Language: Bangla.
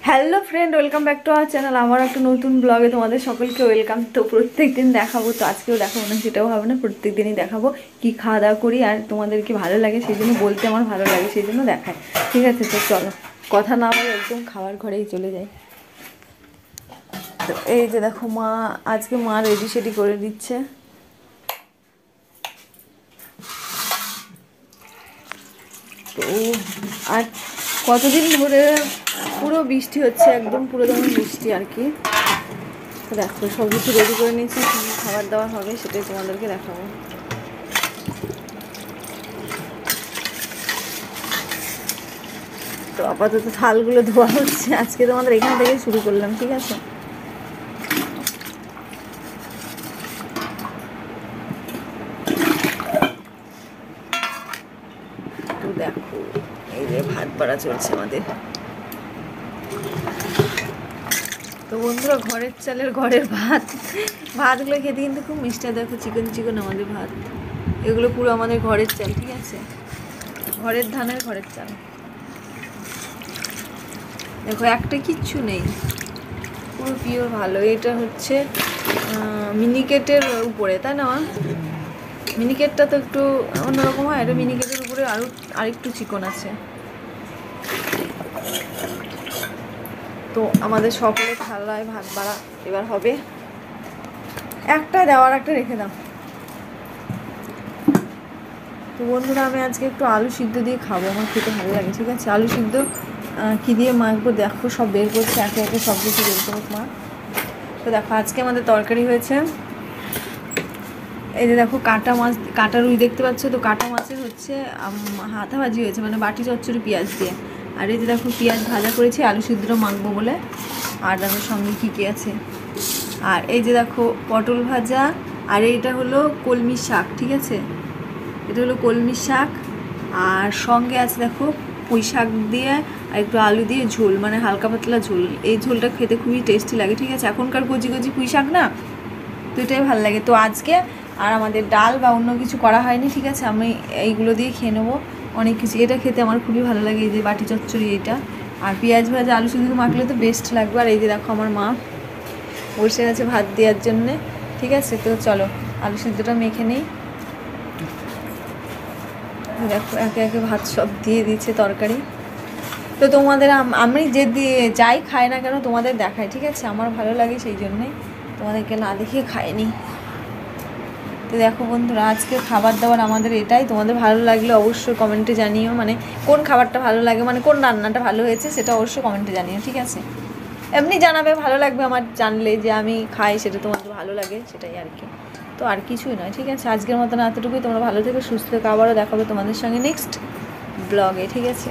Hello friend, welcome back to our channel. আমার একটা নতুন ব্লগে তোমাদের সকলকে ওয়েলকাম। তো প্রত্যেক দিন দেখাবো, তো আজকেও দেখাবো না সেটাও হবে না, প্রত্যেক দিনই দেখাবো কি খাওয়া দাওয়া করি আর তোমাদেরকে ভালো লাগে সেই জন্য বলতে আমার ভালো লাগে, সেই জন্য দেখায়। ঠিক আছে, তো চলো কথা না বলে একদম খাবার ঘরেই চলে যাই। তো এই যে দেখো মা, আজকে মা রেডি সেডি করে দিচ্ছে। তো আর কতদিন ধরে পুরো বৃষ্টি হচ্ছে, একদম পুরো যেমন বৃষ্টি আর কি। তো দেখো সব কিছু রেডি করে নিয়েছি, খাবার দাবার হবে সেটাই তোমাদেরকে দেখাবো। তো আপাতত থালগুলো ধোয়া হচ্ছে, আজকে তোমাদের এখান থেকে শুরু করলাম। ঠিক আছে, তো দেখো এই যে ভাত বাড়া চলছে আমাদের। তো বন্ধুরা, ঘরের চালের ঘরের ভাতগুলো খেতে কিন্তু খুব মিষ্টি। দেখো চিকন চিকন আমাদের ভাত, এগুলো পুরো আমাদের ঘরের চাল। ঠিক আছে, ঘরের ধানের ঘরের চাল। দেখো একটা কিচ্ছু নেই, পুরো পিওর ভালো। এটা হচ্ছে মিনিকেটের উপরে, তাই না? মিনিকেটটা তো একটু অন্যরকম হয়, এটা মিনিকেটের উপরে আরেকটু চিকন আছে। তো আমাদের সকলের থালায় ভাত বাড়া এবার হবে। একটা দেওয়ার একটা রেখে দাও। তো বন্ধুরা, আমি আজকে একটু আলু সিদ্ধ দিয়ে খাবো, আমার খেতে ভালো লাগে। ঠিক আছে, আলু সিদ্ধ কী দিয়ে মাখবো দেখো, সব বের করছে একে একে, সব কিছু বের করুক মা। তো দেখো আজকে আমাদের তরকারি হয়েছে, এই যে দেখো কাটা মাছ, কাটা রুই দেখতে পাচ্ছ। তো কাটা মাছের হচ্ছে হাতা ভাজি হয়েছে, মানে বাটি চচ্চড়ি পেঁয়াজ দিয়ে। আর এই যে দেখো পেঁয়াজ ভাজা করেছি আলু সিদ্ধটা মাখবো বলে। আর আমার সঙ্গে কী কী আছে, আর এই যে দেখো পটল ভাজা, আর এইটা হলো কলমি শাক। ঠিক আছে, এটা হলো কলমি শাক। আর সঙ্গে আছে দেখো পুঁই শাক দিয়ে আর একটু আলু দিয়ে ঝোল, মানে হালকা পাতলা ঝোল। এই ঝোলটা খেতে খুবই টেস্টি লাগে। ঠিক আছে, এখনকার কচি কচি পুঁই শাক না, তো এটাই ভালো লাগে। তো আজকে আর আমাদের ডাল বা অন্য কিছু করা হয়নি। ঠিক আছে, আমি এইগুলো দিয়ে খেয়ে নেবো অনেক কিছু। এটা খেতে আমার খুবই ভালো লাগে, এই যে বাটি চচ্চড়ি এইটা। আর পেঁয়াজ ভাজা আলু সিদ্ধ মাখলে তো বেস্ট লাগবে। আর এই যে দেখো আমার মা বসে আছে ভাত দেওয়ার জন্যে। ঠিক আছে, তো চলো আলু সিদ্ধটা মেখে নিই। দেখো একে একে ভাত সব দিয়ে দিচ্ছে তরকারি। তো তোমাদের আমি যে দিয়ে যাই খাই না কেন তোমাদের দেখাই। ঠিক আছে, আমার ভালো লাগে সেই জন্যেই তোমাদেরকে না দেখিয়ে খাইনি। তো দেখো বন্ধুরা, আজকে খাবার দাবার আমাদের এটাই। তোমাদের ভালো লাগলে অবশ্যই কমেন্টে জানিও, মানে কোন খাবারটা ভালো লাগে, মানে কোন রান্নাটা ভালো হয়েছে সেটা অবশ্যই কমেন্টে জানিও। ঠিক আছে, এমনি জানাবে, ভালো লাগবে আমার জানলে যে আমি খাই, সেটা তোমাদের ভালো লাগে, সেটাই আর কি। তো আর কিছুই নয়। ঠিক আছে, আজকের মতন এতটুকুই। তোমরা ভালো থেকো, সুস্থ থেকো, আবারও দেখাবে তোমাদের সঙ্গে নেক্সট ব্লগে। ঠিক আছে।